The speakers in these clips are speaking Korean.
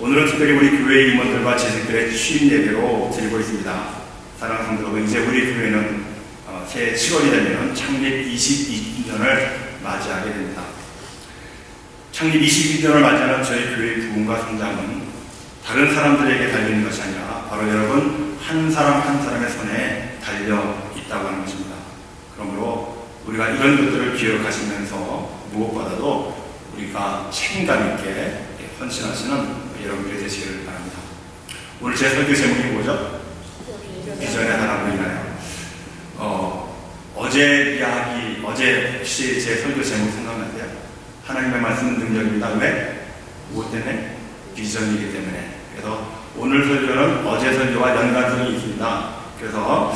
오늘은 특별히 우리 교회 임원들과 재직들의 취임 예배로 드리고 있습니다. 사랑하는 성도 여러분, 이제 우리 교회는 새해 7월이 되면 창립 22주년을 맞이하게 됩니다. 창립 22주년을 맞이하는 저희 교회의 부흥과 성장은 다른 사람들에게 달려있는 것이 아니라 바로 여러분 한 사람 한 사람의 손에 달려 있다고 하는 것입니다. 그러므로 우리가 이런 것들을 기억하시면서 무엇보다도 우리가 책임감 있게 헌신하시는 여러분들이 되시기를 바랍니다. 오늘 제 설교 제목이 뭐죠? 비전의 하나님이나요? 어제 이야기, 어제 혹시 제 설교 제목 생각나세요? 하나님의 말씀은 능력입니다. 왜? 무엇 때문에? 비전이기 때문에. 그래서 오늘 설교는 어제 설교와 연관성이 있습니다. 그래서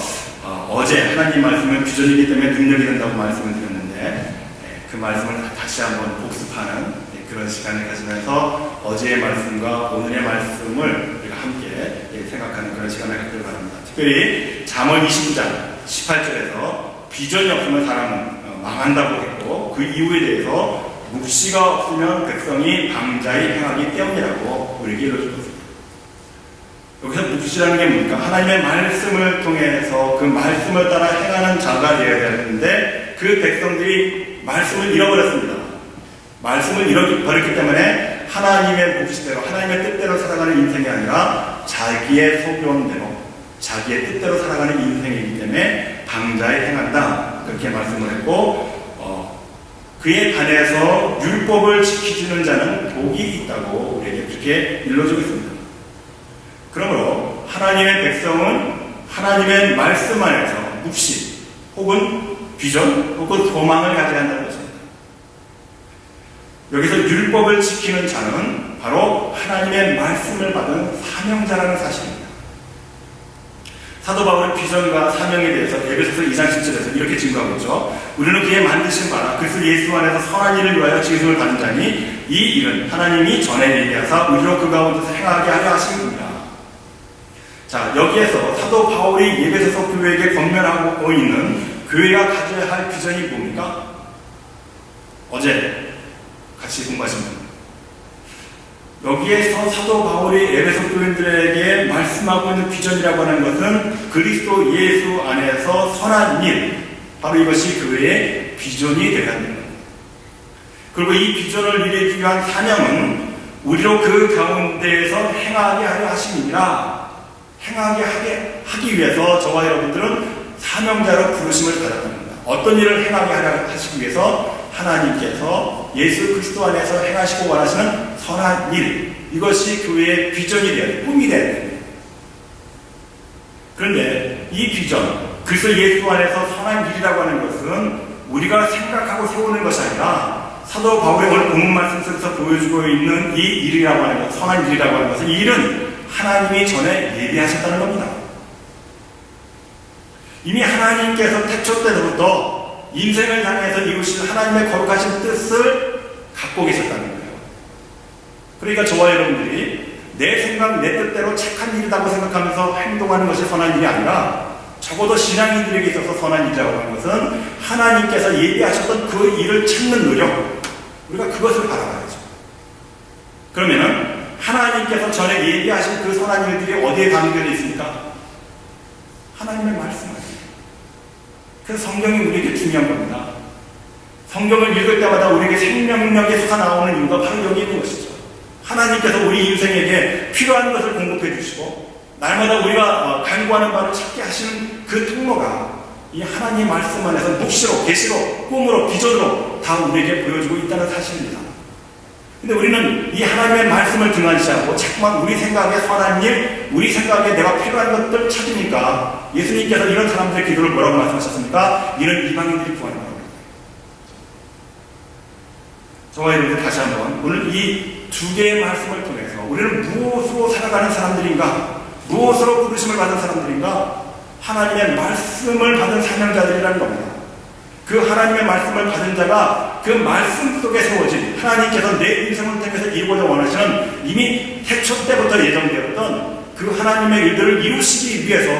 어제 하나님 말씀은 비전이기 때문에 능력이 된다고 말씀을 드렸는데 그 말씀을 다시 한번 복습하는 그런 시간을 가지면서 어제의 말씀과 오늘의 말씀을 우리가 함께 생각하는 그런 시간을 갖기를 바랍니다. 특별히 잠언 22장 18절에서 비전이 없으면 사람은 망한다고 했고 그 이유에 대해서 묵시가 없으면 백성이 방자히 행하기 때문이라고 우리에게 일러주고 있습니다. 여기서 묵시라는 게 뭡니까? 하나님의 말씀을 통해서 그 말씀을 따라 행하는 자가 되어야 되는데 그 백성들이 말씀을 잃어버렸습니다. 말씀을 잃어버렸기 때문에 하나님의 묵시대로 하나님의 뜻대로 살아가는 인생이 아니라 자기의 소견대로 자기의 뜻대로 살아가는 인생이기 때문에 방자에 행한다 그렇게 말씀을 했고 그에 관해서 율법을 지키지는 자는 복이 있다고 우리에게 그렇게 일러주고 있습니다. 그러므로 하나님의 백성은 하나님의 말씀 안에서 묵시 혹은 비전 혹은 소망을 가져야 한다는 것입니다. 여기서 율법을 지키는 자는 바로 하나님의 말씀을 받은 사명자라는 사실입니다. 사도 바울은 비전과 사명에 대해서 에베소서 2장 10절에서 이렇게 증거하고 있죠. 우리는 그의 만드신 바라 그리스도 예수 안에서 선한 일을 위하여 지으심을 받은 자니 이 일은 하나님이 전에 얘기하사 우리로 그 가운데서 행하게 하려 하신 겁니다. 자, 여기에서 사도 바울이 에베소서 교회에게 권면하고 있는 교회가 가져야 할 비전이 뭡니까? 어제 같이 공부하십니다. 여기에서 사도 바울이 에베소 교인들에게 말씀하고 있는 비전이라고 하는 것은 그리스도 예수 안에서 선한 일, 바로 이것이 교회의 비전이 되어야 합니다. 그리고 이 비전을 이루기 위한 사명은 우리로 그 가운데에서 행하게 하려 하심이라 행하게 하기 위해서 저와 여러분들은 사명자로 부르심을 받았답니다. 어떤 일을 행하게 하려 하시기 위해서 하나님께서 예수 그리스도 안에서 행하시고 원하시는 선한 일, 이것이 교회의 비전이 되어야 돼요. 꿈이 되어야 됩니다. 그런데 이 비전, 그리스도 예수 안에서 선한 일이라고 하는 것은 우리가 생각하고 세우는 것이 아니라 사도 바울의 오늘 본문 말씀 속에서 보여주고 있는 이 일이라고 하는 것, 선한 일이라고 하는 것은 이 일은 하나님이 전에 예비하셨다는 겁니다. 이미 하나님께서 태초 때부터 인생을 향해서 이루실 하나님의 거룩하신 뜻을 갖고 계셨다는 거예요. 그러니까 저와 여러분들이 내 생각, 내 뜻대로 착한 일이라고 생각하면서 행동하는 것이 선한 일이 아니라 적어도 신앙인들에게 있어서 선한 일이라고 하는 것은 하나님께서 예비하셨던 그 일을 찾는 노력, 우리가 그것을 바라봐야죠. 그러면은 하나님께서 전에 예비하신 그 선한 일들이 어디에 담겨져 있습니까? 하나님의 말씀 안에. 그래서 성경이 우리에게 중요한 겁니다. 성경을 읽을 때마다 우리에게 생명력의 수가 나오는 이유가 바로 여기 있는 것이죠. 하나님께서 우리 인생에게 필요한 것을 공급해 주시고 날마다 우리가 간구하는 바를 찾게 하시는 그 통로가 이 하나님의 말씀 안에서 묵시로, 계시로, 꿈으로, 비전으로 다 우리에게 보여주고 있다는 사실입니다. 근데 우리는 이 하나님의 말씀을 등한시하고 자꾸만 우리 생각에 선한 일, 우리 생각에 내가 필요한 것들 찾으니까 예수님께서 이런 사람들의 기도를 뭐라고 말씀하셨습니까? 이런 이방인들이 구하는 겁니다. 저와 여러분들 다시 한번 오늘 이 두 개의 말씀을 통해서 우리는 무엇으로 살아가는 사람들인가? 무엇으로 부르심을 받은 사람들인가? 하나님의 말씀을 받은 사명자들이라는 겁니다. 그 하나님의 말씀을 받은 자가 그 말씀 속에 세워진 하나님께서 내 인생을 통해서 이루고자 원하시는 이미 태초 때부터 예정되었던 그 하나님의 일들을 이루시기 위해서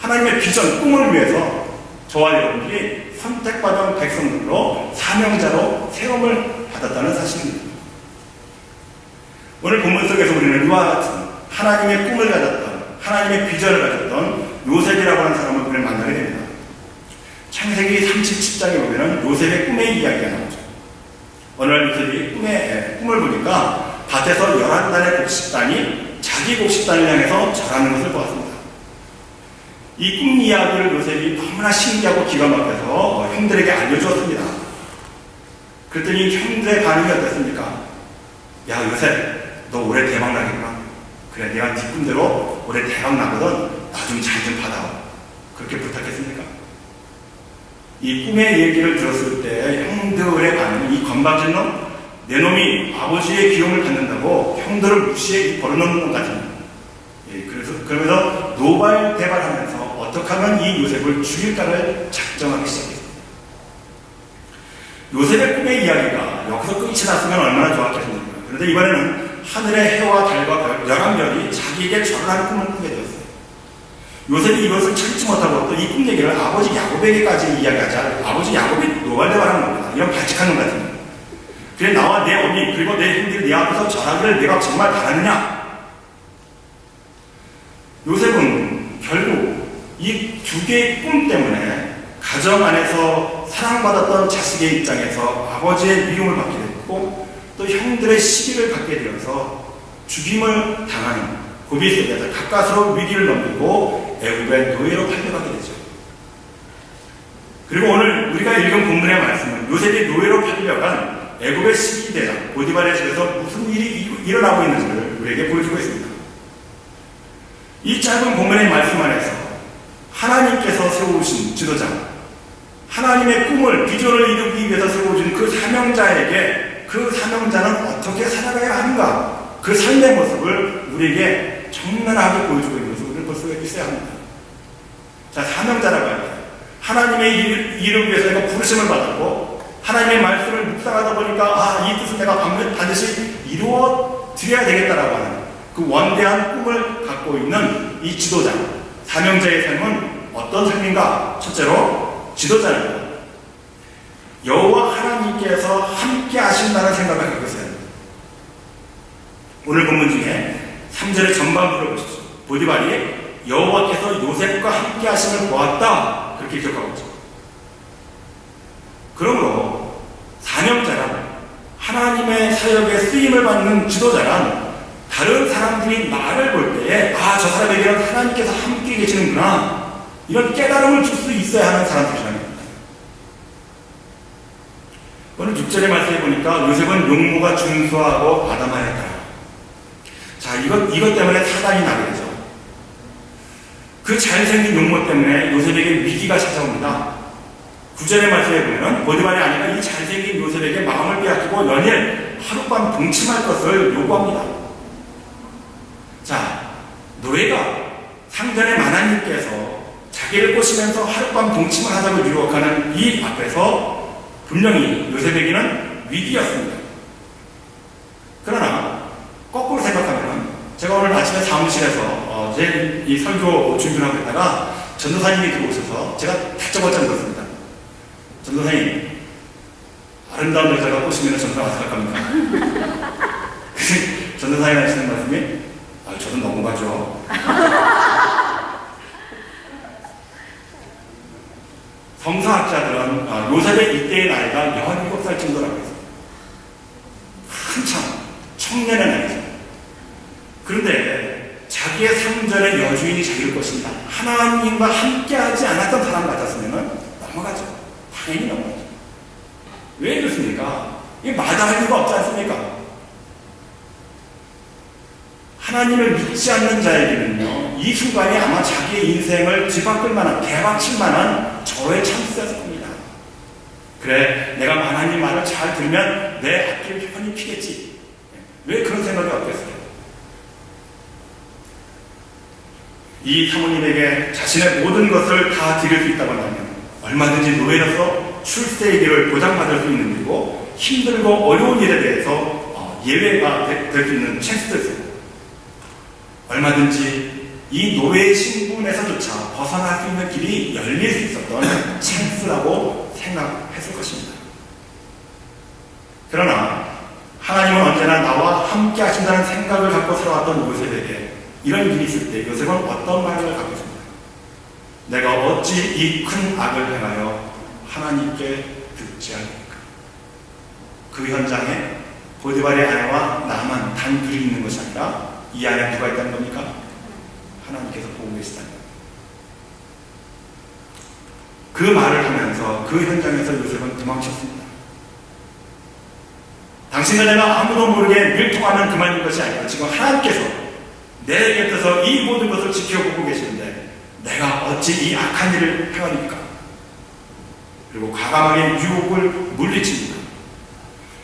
하나님의 비전, 꿈을 위해서 저와 여러분들이 선택받은 백성들로 사명자로 세움을 받았다는 사실입니다. 오늘 본문 속에서 우리는 이와 같은 하나님의 꿈을 가졌던, 하나님의 비전을 가졌던 요셉이라고 하는 사람을 우리를 만나게 됩니다. 창세기 37장에 보면 요셉의 꿈의 이야기가 나오죠. 어느 날 요셉이 꿈을 보니까 밭에서 11단의 곡식단이 자기 곡식단을 향해서 절하는 것을 보았습니다. 이 꿈 이야기를 요셉이 너무나 신기하고 기가 막혀서 형들에게 알려주었습니다. 그랬더니 형들의 반응이 어땠습니까? 야, 요셉, 너 올해 대박 나겠구나. 그래, 내가 네 꿈대로 올해 대박 나거든. 나 좀 잘 좀 받아와. 그렇게 부탁했습니까? 이 꿈의 얘기를 들었을 때 형들의 반응이, 이 건방진 놈, 내 놈이 아버지의 기용을 받는다고 형들을 무시해 버려놓는 것 같은. 그러면서 노발대발하면서 어떻게 하면 이 요셉을 죽일까를 작정하기 시작했습니다. 요셉의 꿈의 이야기가 여기서 끝이 났으면 얼마나 좋았겠습니까? 그런데 이번에는 하늘의 해와 달과 11별이 자기에게 절을 하는 꿈을 꾸게 되었어요. 요셉이 이것을 참지 못하고 또 이 꿈 얘기를 아버지 야곱에게까지 이야기하자 아버지 야곱이 노발대발하는 겁니다. 이런 발칙한 놈 같은 거. 그래, 나와 내 어미 그리고 내 형들이 내 앞에서 절하기를 내가 정말 바라느냐? 요셉은 결국 이 두 개의 꿈 때문에 가정 안에서 사랑받았던 자식의 입장에서 아버지의 미움을 받게 됐고 또 형들의 시기를 받게 되어서 죽임을 당하는 고비 속에서 가까스로 위기를 넘기고 애굽의 노예로 팔려가게 되죠. 그리고 오늘 우리가 읽은 본문의 말씀은 요셉이 노예로 팔려간 애굽의 시기대장 보디발의 집에서 무슨 일이 일어나고 있는지를 우리에게 보여주고 있습니다. 이 짧은 본문의 말씀 안에서 하나님께서 세우신 지도자, 하나님의 꿈을, 비전을 이루기 위해서 세워준 그 사명자에게 그 사명자는 어떻게 살아가야 하는가, 그 삶의 모습을 우리에게 적나라하게 보여주고 있는 것을 우리는 볼 수 있어야 합니다. 자, 사명자라고 할 때 하나님의 일을 위해서 내가 부르심을 받았고 하나님의 말씀을 묵상하다 보니까 이 뜻을 내가 반드시 이루어 드려야 되겠다라고 하는 그 원대한 꿈을 갖고 있는 이 지도자, 사명자의 삶은 어떤 삶인가? 첫째로 지도자입니다. 여호와 하나님께서 함께 하신다는 생각을 갖고 있어야 합니다. 오늘 본문 중에 3절의 전반부를 보십시오. 보디발이 여호와께서 요셉과 함께 하심을 보았다, 그렇게 기억하고 있죠. 그러므로 사명자란, 하나님의 사역에 쓰임을 받는 지도자란 다른 사람들이 나를 볼 때에 저 사람에게는 하나님께서 함께 계시는구나, 이런 깨달음을 줄 수 있어야 하는 사람들이랍니다. 오늘 6절의 말씀에 보니까 요셉은 용모가 준수하고 아담하였다. 자, 이것 때문에 사단이 나게 되죠. 그 잘생긴 용모 때문에 요셉에게 위기가 찾아옵니다. 9절의 말씀에 보면 보디발이 아니라 이 잘생긴 요셉에게 마음을 빼앗기고 연일 하룻밤 동침할 것을 요구합니다. 자, 노예가 상전의 마나님께서 자기를 꼬시면서 하룻밤 동침을 하자고 유혹하는 이 앞에서 분명히 요셉에게는 위기였습니다. 그러나 거꾸로 생각하면, 제가 오늘 아침에 사무실에서 제 이 설교 준비를 하고 있다가 전도사님이 들어오셔서 제가 다짜고짜 물었습니다. 전도사님, 아름다운 여자가 꼬시면 전도사 어떻게 할 겁니까? 전도사님 하시는 말씀이 저도 넘어가죠. 성서학자들은 요셉의 이때의 나이가 17살 정도라고 했어요. 한참 청년의 나이죠. 그런데 자기의 상전의 여주인이 자기를 것입니다. 하나님과 함께하지 않았던 사람 같았으면 넘어가죠. 당연히 넘어가죠. 왜 그렇습니까? 이게 마다할 이유가 없지 않습니까? 하나님을 믿지 않는 자에게는요, 이 순간이 아마 자기의 인생을 뒤바꿀 만한, 대박칠 만한 절호의 찬스였을 겁니다. 그래, 내가 하나님 말을 잘 들으면 내 앞길 편히 피겠지. 왜 그런 생각이 없겠어요? 이 사모님에게 자신의 모든 것을 다 드릴 수 있다고 하면 얼마든지 노예로서 출세의 길을 보장받을 수 있는 일이고 힘들고 어려운 일에 대해서 예외가 될 수 있는 찬스도 있습니다. 얼마든지 이 노예의 신분에서조차 벗어날 수 있는 길이 열릴 수 있었던 찬스라고 생각했을 것입니다. 그러나 하나님은 언제나 나와 함께 하신다는 생각을 갖고 살아왔던 요셉에게 이런 일이 있을 때 요셉은 어떤 마음을 갖고 있습니까? 내가 어찌 이 큰 악을 행하여 하나님께 듣지 않을까? 그 현장에 보디발의 아내와 나만 단 둘이 있는 것이 아니라 이 안에 누가 있다는 겁니까? 하나님께서 보고 계시다는 겁니다. 그 말을 하면서 그 현장에서 요셉은 도망쳤습니다. 당신과 내가 아무도 모르게 밀통하면 그만인 것이 아니라 지금 하나님께서 내 곁에서 이 모든 것을 지켜보고 계시는데 내가 어찌 이 악한 일을 행하니까? 그리고 과감하게 유혹을 물리칩니다.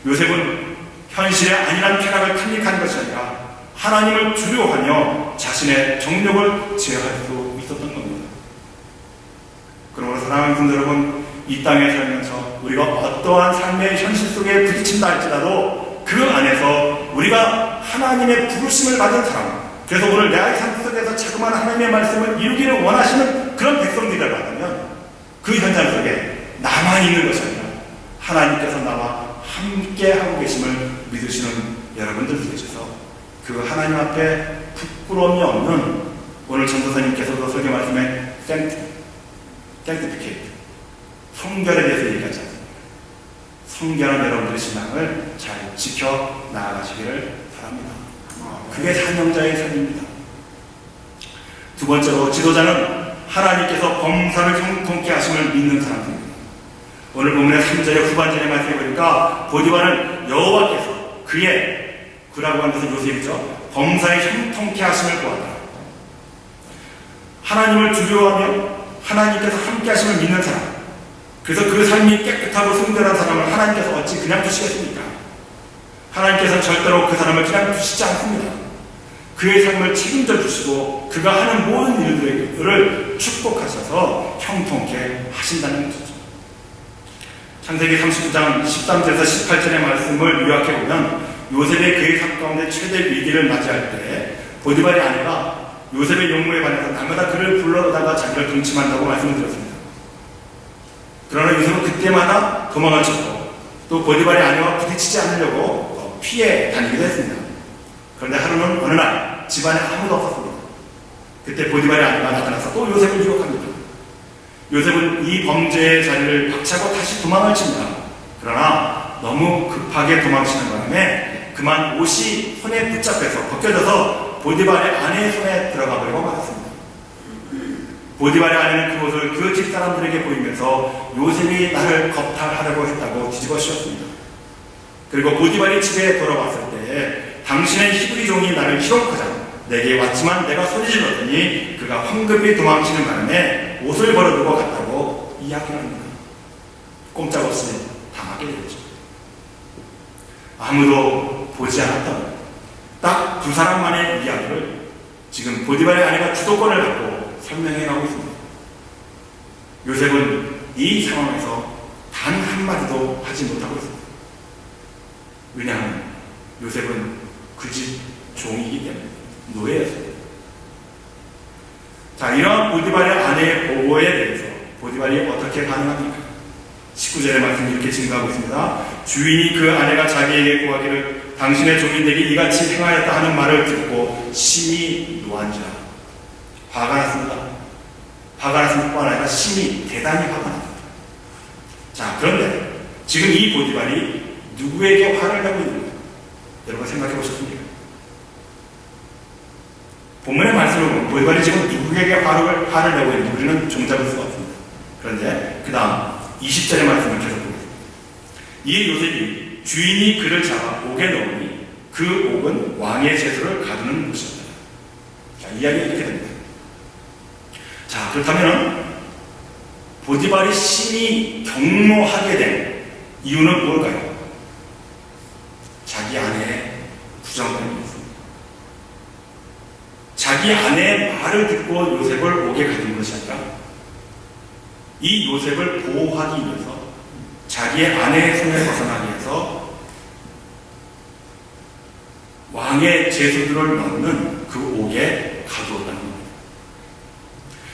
요셉은 현실의 안일한 쾌락을 탐닉한 것이 아니라 하나님을 두려워하며 자신의 정욕을 제어할 수 있었던 겁니다. 그러므로 사랑하는 분들 여러분, 이 땅에 살면서 우리가 어떠한 삶의 현실 속에 부딪힌다 할지라도 그 안에서 우리가 하나님의 부르심을 받은 사람, 그래서 오늘 내 삶 속에서 자그마한 하나님의 말씀을 이루기를 원하시는 그런 백성들을 받으면 그 현장 속에 나만 있는 것이 아니라 하나님께서 나와 함께 하고 계심을 믿으시는 여러분들 되셔서 그 하나님 앞에 부끄러움이 없는 오늘 전도사님께서도 설교 말씀에 sanctificate, 성결에 대해서 얘기하지 않습니다. 성결한 여러분들의 신앙을 잘 지켜 나아가시기를 바랍니다. 그게 사명자의 삶입니다. 두 번째로 지도자는 하나님께서 범사를 형통케 하심을 믿는 사람입니다. 오늘 본문의 3절의 후반절에 말씀해 보니까 보디발은 여호와께서 그라고 하는 것은 요셉이죠. 범사의 형통케 하심을 구하더라. 하나님을 두려워하며 하나님께서 함께 하심을 믿는 사람, 그래서 그 삶이 깨끗하고 성결한 사람을 하나님께서 어찌 그냥 두시겠습니까? 하나님께서는 절대로 그 사람을 그냥 두시지 않습니다. 그의 삶을 책임져 주시고 그가 하는 모든 일들을 축복하셔서 형통케 하신다는 것이죠. 창세기 39장 13절에서 18절의 말씀을 요약해보면 요셉의 그의 삶 가운데 최대 위기를 맞이할 때 보디발의 아내가 요셉의 용모에 관해서 날마다 그를 불러다가 자기를 동침한다고 말씀을 드렸습니다. 그러나 요셉은 그때마다 도망을 쳤고 또 보디발의 아내와 부딪히지 않으려고 피해 다니기도 했습니다. 그런데 하루는 어느 날 집안에 아무도 없었습니다. 그때 보디발의 아내가 나타나서 또 요셉을 유혹합니다. 요셉은 이 범죄의 자리를 박차고 다시 도망을 칩니다. 그러나 너무 급하게 도망치는 바람에 그만 옷이 손에 붙잡혀서 벗겨져서 보디발의 아내의 손에 들어가 버리고 말았습니다. 보디발의 아내는 그 옷을 그 집 사람들에게 보이면서 요셉이 나를 겁탈하려고 했다고 뒤집어 씌웠습니다. 그리고 보디발이 집에 돌아왔을 때 당신의 히브리 종이 나를 희롱하자 내게 왔지만 내가 소리 질렀더니 그가 황급히 도망치는 바람에 옷을 벌어두고 갔다고 이야기를 합니다. 꼼짝없이 당하게 되죠. 아무도 보지 않았던 딱 두 사람만의 이야기를 지금 보디발의 아내가 주도권을 갖고 설명해 가고 있습니다. 요셉은 이 상황에서 단 한마디도 하지 못하고 있습니다. 왜냐하면 요셉은 그 집 종이기 때문에 노예였습니다. 자, 이러한 보디발의 아내의 보고에 대해서 보디발이 어떻게 반응합니까? 19절의 말씀이 이렇게 증가하고 있습니다. 주인이 그 아내가 자기에게 구하기를 당신의 종인에게 이같이 행하였다 하는 말을 듣고 심히 노한지라. 화가 났습니다. 화가 났을 뿐 아니라 심히 대단히 화가 났습니다. 자, 그런데 지금 이 보디발이 누구에게 화를 내고 있는가? 여러분 생각해 보셨습니까? 본문의 말씀을 보면 보디발이 지금 누구에게 화를 내고 있는지 우리는 종잡을 수가 없습니다. 그런데 그 다음 20절의 말씀을 계속 보겠습니다. 이에 요셉이 주인이 그를 잡아 옥에 넣으니 그 옥은 왕의 제수를 가두는 곳이었다. 자, 이야기가 이렇게 됩니다. 자, 그렇다면 보디발이 심히 경노하게 된 이유는 뭘까요? 자기 아내의 부정권이었습니다. 자기 아내의 말을 듣고 요셉을 옥에 가둔 것이 아니라 이 요셉을 보호하기 위해서 자기의 아내의 손에 벗어나기 위해서 왕의 제수들을 넣는 그 옥에 가두었다는 겁니다.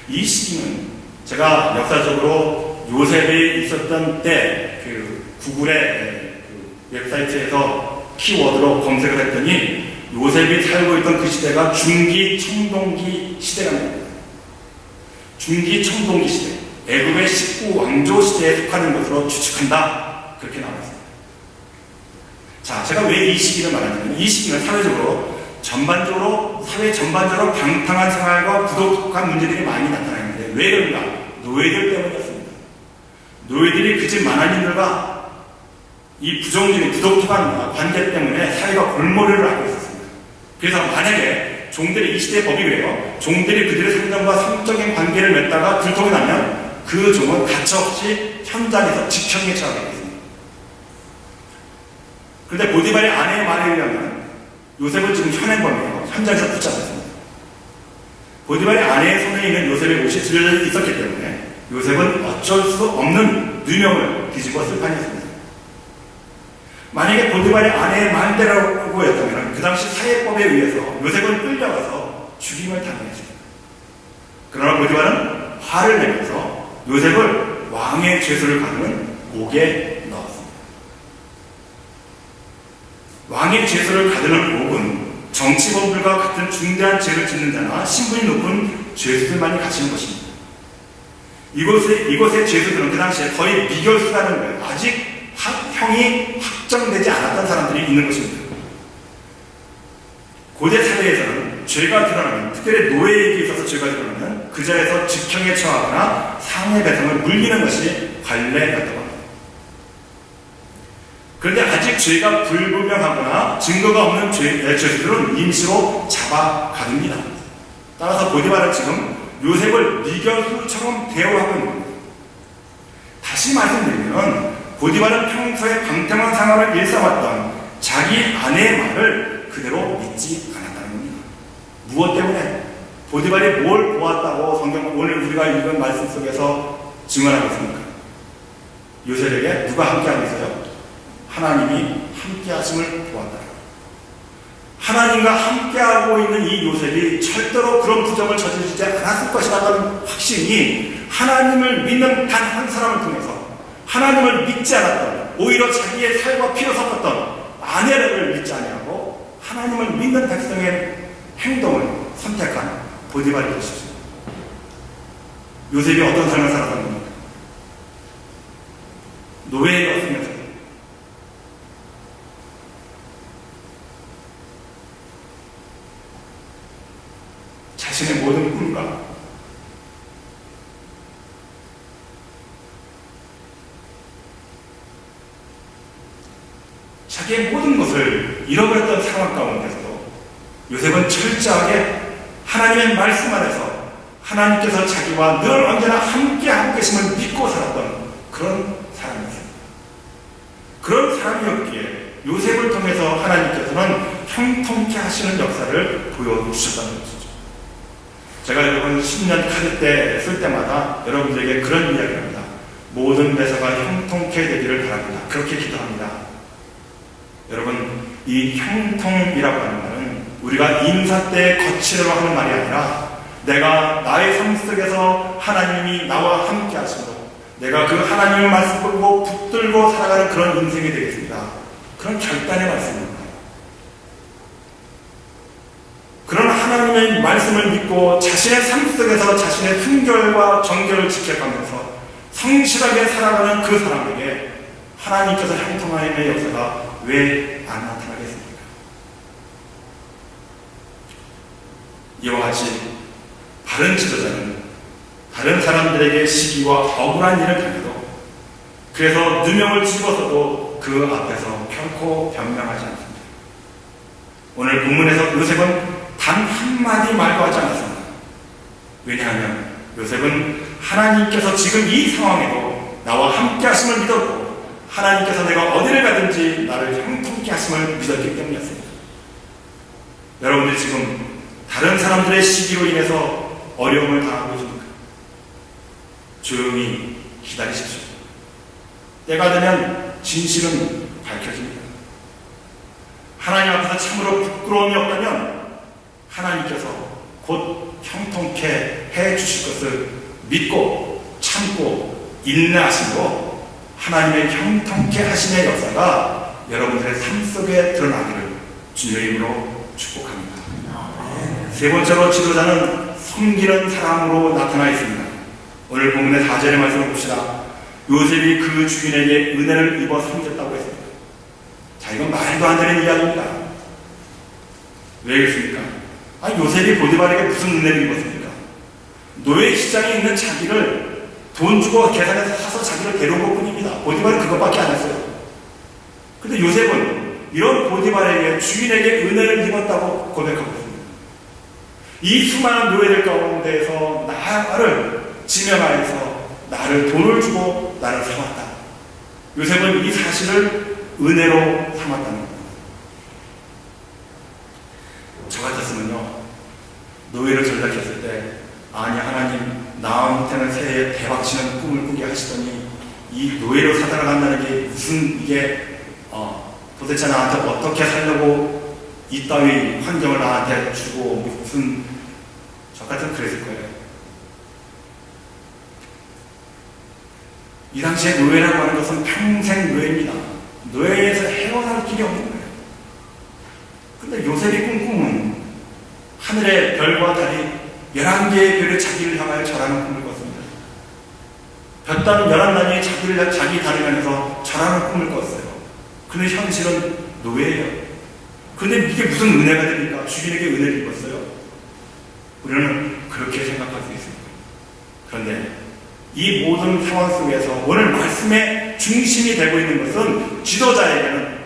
이 시기는 제가 역사적으로 요셉이 있었던 때 그 구글의 그 웹사이트에서 키워드로 검색을 했더니 요셉이 살고 있던 그 시대가 중기 청동기 시대랍니다. 중기 청동기 시대, 애굽의 19왕조 시대에 속하는 것으로 추측한다. 그렇게 나왔습니다. 자, 제가 왜 이 시기를 말하냐면 이 시기는 사회적으로 사회 전반적으로 방탕한 생활과 부도덕한 문제들이 많이 나타나는데 왜 그런가? 노예들 때문이었습니다. 노예들이 그 집 만화님들과 이 부정적인 부도덕한 관계 때문에 사회가 골머리를 앓고 있었습니다. 그래서 만약에 종들이 이 시대의 법이 그래요. 종들이 그들의 상담과 성적인 관계를 맺다가 들통이 나면 그 종은 가차없이 현장에서 직형에 처하게 됐습니다. 그런데 보디발의 아내의 말에 의하면 요셉은 지금 현행범이에요. 현장에서 붙잡혔습니다. 보디발의 아내의 손에 있는 요셉의 옷이 들여져 있었기 때문에 요셉은 어쩔 수 없는 누명을 뒤집어 쓸 판이었습니다. 만약에 보디발의 아내의 말대로고 였다면 그 당시 사회법에 의해서 요셉은 끌려가서 죽임을 당했습니다. 그러나 보디발은 화를 내면서 요셉을 왕의 죄수를 가두는 옥에 넣었습니다. 왕의 죄수를 가두는 옥은 정치범들과 같은 중대한 죄를 짓는 자나 신분이 높은 죄수들만이 갇히는 것입니다. 이곳의 죄수들은 그 당시에 거의 미결수라는 거예요. 아직 형이 확정되지 않았던 사람들이 있는 것입니다. 고대 사회에서는 죄가 드러나면, 특별히 노예에게 있어서 죄가 드러나면 그 자리에서 직형에 처하거나 상해배상을 물리는 것이 관례였다고 합니다. 그런데 아직 죄가 불분명하거나 증거가 없는 죄수들은 임시로 잡아갑니다. 따라서 보디발은 지금 요셉을 미결수처럼 대우하고 있는 겁니다. 다시 말씀드리면 보디발은 평소에 방탕한 생활을 일삼았던 자기 아내의 말을 그대로 믿지 않았다는 겁니다. 무엇 때문에? 보디발이 뭘 보았다고 성경 오늘 우리가 읽은 말씀 속에서 증언하고 있습니까? 요셉에게 누가 함께하고 있어요? 하나님이 함께하심을 보았다. 하나님과 함께하고 있는 이 요셉이 절대로 그런 부정을 저지르지 않았을 것이라는 확신이 하나님을 믿는 단 한 사람을 통해서 하나님을 믿지 않았던, 오히려 자기의 살과 피로 섞었던 아내를 믿지 아니하고 하나님을 믿는 백성의 행동을 선택한 보디발이 되십시오. 요셉이 어떤 삶을 살았던 겁니까? 노예였으면서 자신의 모든 꿈과 자기의 모든 것을 잃어버렸던 상황 가운데서도 요셉은 철저하게 하나님의 말씀 안에서 하나님께서 자기와 늘 언제나 함께하고 계심을 믿고 살았던 그런 사람이었습니다. 그런 사람이었기에 요셉을 통해서 하나님께서는 형통케 하시는 역사를 보여주셨다는 것이죠. 제가 여러분 10년 카드 때 쓸 때마다 여러분들에게 그런 이야기를 합니다. 모든 매사가 형통케 되기를 바랍니다. 그렇게 기도합니다. 여러분, 이 형통이라고 하는 말은 우리가 인사 때 거치려고 하는 말이 아니라 내가 나의 삶 속에서 하나님이 나와 함께 하시고 내가 그 하나님의 말씀을 보고 붙들고 살아가는 그런 인생이 되겠습니다. 그런 결단의 말씀입니다. 그런 하나님의 말씀을 믿고 자신의 삶 속에서 자신의 순결과 정결을 지켜가면서 성실하게 살아가는 그 사람에게 하나님께서 형통하심의 역사가 왜 안 나타나겠습니까? 이와 같이 다른 지도자는 다른 사람들에게 시기와 억울한 일을 당해도 그래서 누명을 집어서도 그 앞에서 결코 변명하지 않습니다. 오늘 본문에서 요셉은 단 한마디 말도 하지 않았습니다. 왜냐하면 요셉은 하나님께서 지금 이 상황에도 나와 함께 하심을 믿었고 하나님께서 내가 어디를 가든지 나를 형통케 하심을 믿었기 때문이었습니다. 여러분들이 지금 다른 사람들의 시기로 인해서 어려움을 당하고 계십니까? 조용히 기다리십시오. 때가 되면 진실은 밝혀집니다. 하나님 앞에서 참으로 부끄러움이 없다면 하나님께서 곧 형통케 해 주실 것을 믿고 참고 인내하심으로 하나님의 형통케 하심의 역사가 여러분들의 삶 속에 드러나기를 주님의 이름으로 축복합니다. 세 번째로 지도자는 섬기는 사람으로 나타나 있습니다. 오늘 본문의 4절의 말씀을 봅시다. 요셉이 그 주인에게 은혜를 입어 섬겼다고 했습니다. 자, 이건 말도 안 되는 이야기입니다. 왜 그렇습니까? 요셉이 보디발에게 무슨 은혜를 입었습니까? 노예 시장에 있는 자기를 돈 주고 계산해서 사서 자기를 데려온 것 뿐입니다. 보디발은 그것밖에 안 했어요. 근데 요셉은 이런 보디발에게 주인에게 은혜를 입었다고 고백하고 있습니다. 이 수많은 노예들 가운데에서 나를 지명하여서 나를 돈을 주고 나를 삼았다. 요셉은 이 사실을 은혜로 삼았다는 겁니다. 저 같았으면요, 노예를 전락했을 때, 아니 하나님 나한테는 새해에 대박치는 꿈을 꾸게 하시더니 이 노예로 살아간다는 게 무슨 이게 도대체 나한테 어떻게 살려고 이 따위 환경을 나한테 주고 무슨, 저 같은 그랬을 거예요. 이 당시에 노예라고 하는 것은 평생 노예입니다. 노예에서 헤어날 길이 없는 거예요. 근데 요셉이 꿈꾸는 하늘의 별과 달이 11개의 별이 자기를 향하여 절하는 꿈을 꿨습니다. 볕단 11단이 자기 달을 향해서 절하는 꿈을 꿨어요. 근데 현실은 노예예요. 근데 이게 무슨 은혜가 됩니까? 주인에게 은혜를 입었어요. 우리는 그렇게 생각할 수 있습니다. 그런데 이 모든 상황 속에서 오늘 말씀의 중심이 되고 있는 것은 지도자에게는,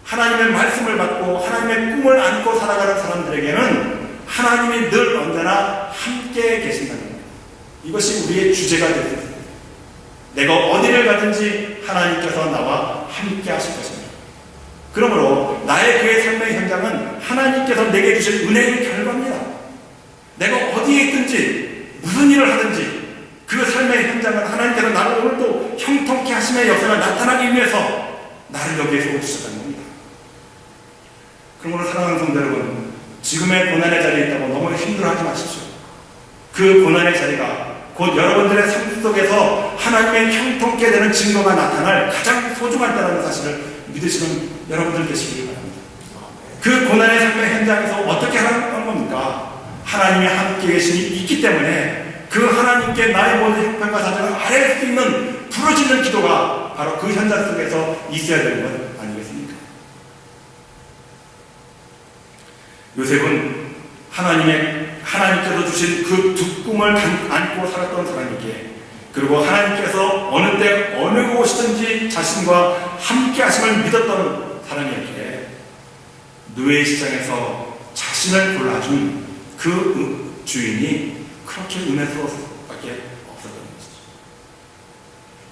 하나님의 말씀을 받고 하나님의 꿈을 안고 살아가는 사람들에게는 하나님이 늘 언제나 함께 계신다는 겁니다. 이것이 우리의 주제가 되고 있습니다. 내가 어디를 가든지 하나님께서 나와 함께 하실 것입니다. 그러므로 나의 그의 삶의 현장은 하나님께서 내게 주신 은혜의 결과입니다. 내가 어디에 있든지 무슨 일을 하든지 그 삶의 현장은 하나님께서 나를 오늘도 형통케 하심의 역사가 나타나기 위해서 나를 여기에 세워주셨다는 겁니다. 그러므로 사랑하는 성도 여러분, 지금의 고난의 자리에 있다고 너무 힘들어하지 마십시오. 그 고난의 자리가 곧 여러분들의 삶 속에서 하나님의 형통케 되는 증거가 나타날 가장 소중한 때라는 사실을 믿으시는 여러분들 되시길 바랍니다. 그 고난의 삶의 현장에서 어떻게 하는 겁니까? 하나님이 함께 계심이 있기 때문에 그 하나님께 나의 모든 형편과 사정을 아뢰할 수 있는 부르짖는 기도가 바로 그 현장 속에서 있어야 되는 것 아니겠습니까? 요셉은 하나님께서 주신 그 두 꿈을 안고 살았던 사람이기에, 그리고 하나님께서 어느 때 어느 곳이든지 자신과 함께 하심을 믿었던 사람이었기에 노예 시장에서 자신을 골라준 그 주인이 그렇게 은혜스러울 수밖에 없었던 것이죠.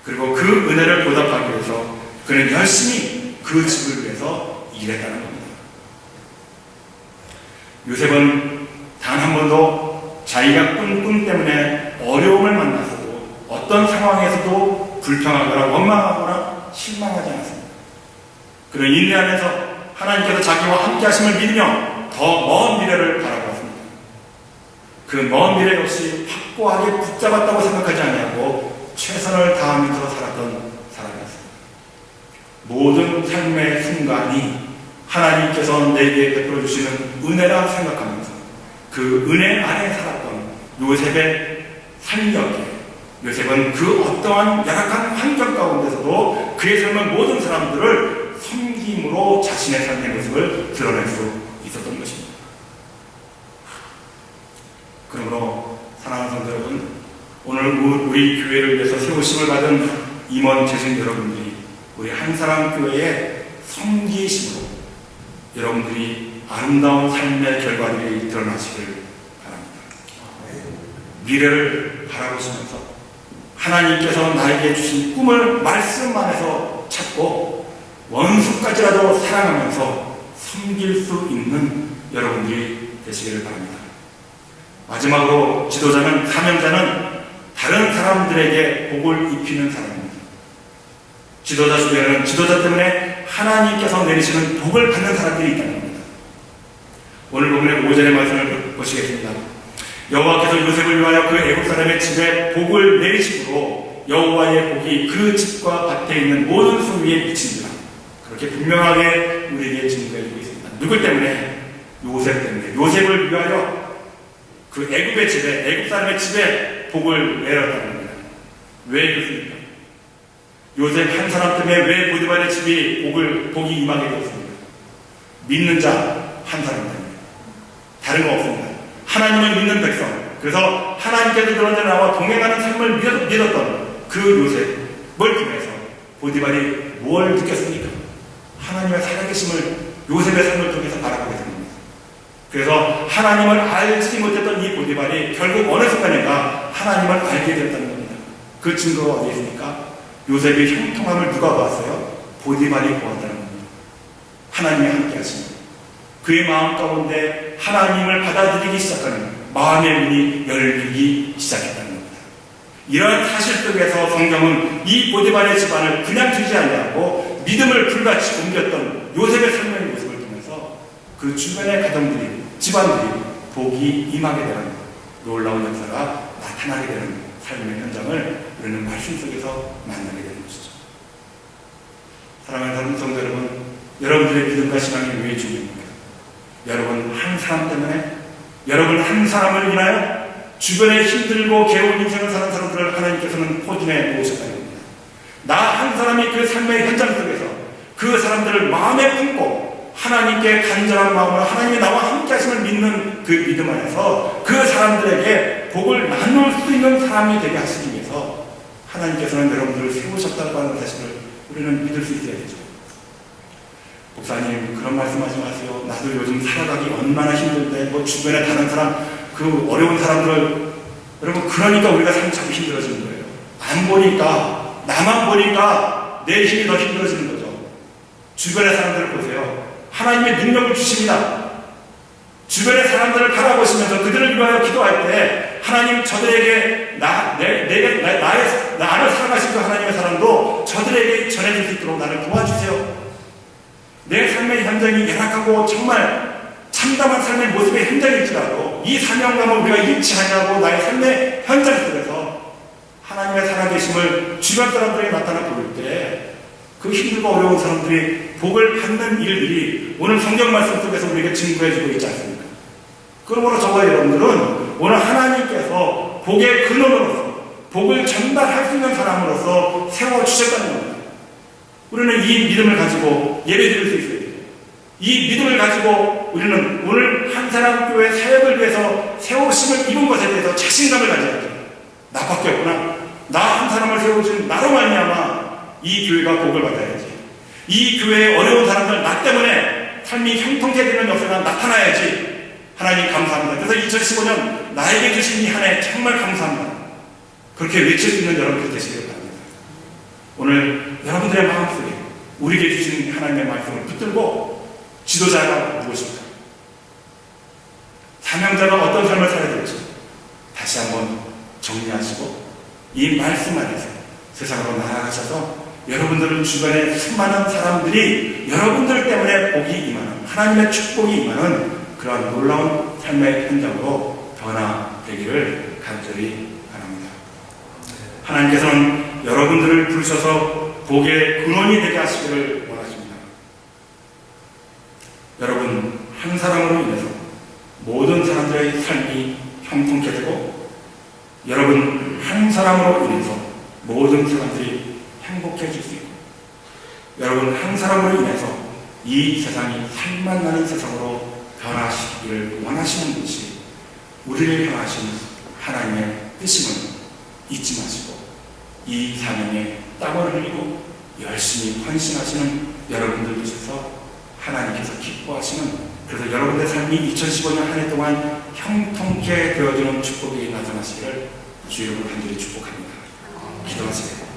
그리고 그 은혜를 보답하기 위해서 그는 열심히 그 집을 위해서 일했다는 겁니다. 요셉은 단 한 번도 자기가 꾼 꿈 때문에 어려움을 만났어도 어떤 상황에서도 불평하거나 원망하거나 실망하지 않았습니다. 그는 인내하면서 하나님께서 자기와 함께 하심을 믿으며 더 먼 미래를 바라보았습니다. 그 먼 미래 역시 확고하게 붙잡았다고 생각하지 아니하고 최선을 다하면서 살았던 사람이었습니다. 모든 삶의 순간이 하나님께서 내게 베풀어 주시는 은혜라 생각하면서 그 은혜 안에 살았던 요셉의 삶이었기에, 요셉은 그 어떠한 열악한 환경 가운데서도 그의 삶은 모든 사람들을 섬김으로 자신의 삶의 모습을 드러낼 수 있었던 것입니다. 그러므로 사랑하는 성도 여러분, 오늘 우리 교회를 위해서 세우심을 받은 임원 재신 여러분들이 우리 한사람 교회의 섬기심으로 여러분들이 아름다운 삶의 결과들이 드러나시길 바랍니다. 미래를 바라보시면서 하나님께서 나에게 주신 꿈을 말씀 안에서 찾고 원수까지라도 사랑하면서 섬길 수 있는 여러분들이 되시기를 바랍니다. 마지막으로 지도자는, 사명자는 다른 사람들에게 복을 입히는 사람입니다. 지도자 중에는 지도자 때문에 하나님께서 내리시는 복을 받는 사람들이 있다는 겁니다. 오늘 본문의 5절의 말씀을 보시겠습니다. 여호와께서 요셉을 위하여 그 애굽 사람의 집에 복을 내리심으로 여호와의 복이 그 집과 밭에 있는 모든 소 위에 미칩니다. 그렇게 분명하게 우리에게 증거해주고 있습니다. 누구 때문에? 요셉 때문에. 요셉을 위하여 그 애굽의 집에, 애굽 사람의 집에 복을 내렸다는 겁니다. 왜 그렇습니까? 요셉 한 사람 때문에 왜 보디발의 집이 복이 임하게 되었습니까? 믿는 자 한 사람 때문에. 다른 거 없습니다. 하나님을 믿는 백성. 그래서 하나님께서 그런 데 나와 동행하는 삶을 믿었던 그 요셉을 통해서 보디발이 뭘 느꼈습니까? 하나님의 살아계심을 요셉의 삶을 통해서 바라보게 됩니다. 그래서 하나님을 알지 못했던 이 보디발이 결국 어느 순간인가 하나님을 알게 됐다는 겁니다. 그 증거가 어디 있습니까? 요셉의 형통함을 누가 보았어요? 보디발이 보았다는 겁니다. 하나님이 함께 하십니다. 그의 마음 가운데 하나님을 받아들이기 시작하는 마음의 문이 열리기 시작했다는 겁니다. 이러한 사실 속에서 성경은 이 보디발의 집안을 그냥 두지 아니하고 믿음을 불같이 옮겼던 요셉의 삶의 모습을 통해서 그 주변의 가정들이, 집안들이 복이 임하게 되는 놀라운 역사가 나타나게 되는 삶의 현장을 우리는 말씀 속에서 만나게 되는 것이죠. 사랑하는 성도 여러분, 여러분들의 믿음과 신앙이 왜 중요합니까? 여러분 한 사람 때문에, 여러분 한 사람을 인하여 주변에 힘들고 괴로운 인생을 사는 사람들을 하나님께서는 포진해 놓으셨다는 겁니다. 나 한 사람이 그 삶의 현장 속에서 그 사람들을 마음에 품고 하나님께 간절한 마음으로 하나님이 나와 함께 하심을 믿는 그 믿음 안에서 그 사람들에게 복을 나눌 수 있는 사람이 되게 하시기 위해서 하나님께서는 여러분들을 세우셨다고 하는 사실을 우리는 믿을 수 있어야 되죠. 목사님 그런 말씀하지 마세요. 나도 요즘 살아가기 얼마나 힘든데 뭐 주변에 다른 사람 그 어려운 사람들을 여러분 그러니까 우리가 삶이 자꾸 힘들어지는 거예요. 안 보니까 나만 보니까 내 힘이 더 힘들어지는 거죠. 주변의 사람들을 보세요. 하나님의 능력을 주십니다. 주변의 사람들을 바라보시면서 그들을 위하여 기도할 때 하나님 저들에게 나를 사랑하신 그 하나님의 사랑도 저들에게 전해질 수 있도록 나를 도와주세요. 내 삶의 현장이 열악하고 정말 참담한 삶의 모습의 현장일지라도 이 사명감을 우리가 잃지 않냐고 나의 삶의 현장 속에서 하나님의 살아계심을 주변 사람들에게 나타나 보일 때 그 힘들고 어려운 사람들이 복을 받는 일들이 오늘 성경 말씀 속에서 우리에게 증거해주고 있지 않습니까? 그러므로 저와 여러분들은 오늘 하나님께서 복의 근원으로서 복을 전달할 수 있는 사람으로서 세워주셨다는 겁니다. 우리는 이 믿음을 가지고 예배드릴 수 있어야 돼요. 이 믿음을 가지고 우리는 오늘 한 사람 교회 사역을 위해서 세우심을 입은 것에 대해서 자신감을 가져야 돼요. 나밖에 없구나. 나 한 사람을 세워준 나로 말미암아 이 교회가 복을 받아야지. 이 교회의 어려운 사람들 나 때문에 삶이 형통케 되는 역사가 나타나야지. 하나님 감사합니다. 그래서 2015년 나에게 주신 이 한 해 정말 감사합니다. 그렇게 외칠 수 있는 여러분들 되시길 바랍니다. 오늘 여러분들의 마음속에 우리에게 주신 하나님의 말씀을 붙들고 지도자가 무엇입니까? 사명자가 어떤 삶을 살아야 될지 다시 한번 정리하시고 이 말씀 안에서 세상으로 나아가셔서 여러분들은 주변에 수많은 사람들이 여러분들 때문에 복이 임하는 하나님의 축복이 임하는 그러한 놀라운 삶의 현장으로 변화되기를 간절히 바랍니다. 하나님께서는 여러분들을 부르셔서 복의 근원이 되게 하시기를 원하십니다. 여러분 한 사람으로 인해서 모든 사람들의 삶이 형통케 되고 여러분 한 사람으로 인해서 모든 사람들이 행복해질 수 있고 여러분 한 사람으로 인해서 이 세상이 살만 나는 세상으로 변화시키기를 원하시는 것이 우리를 향하신 하나님의 뜻임을 잊지 마시고 이 사명에 땀을 흘리고 열심히 헌신하시는 여러분들 계셔서 하나님께서 기뻐하시는 그래서 여러분의 삶이 2015년 한 해 동안 형통케 되어지는 축복이 나타나시기를 주의 이름으로 간절히 축복합니다. 기도하세요.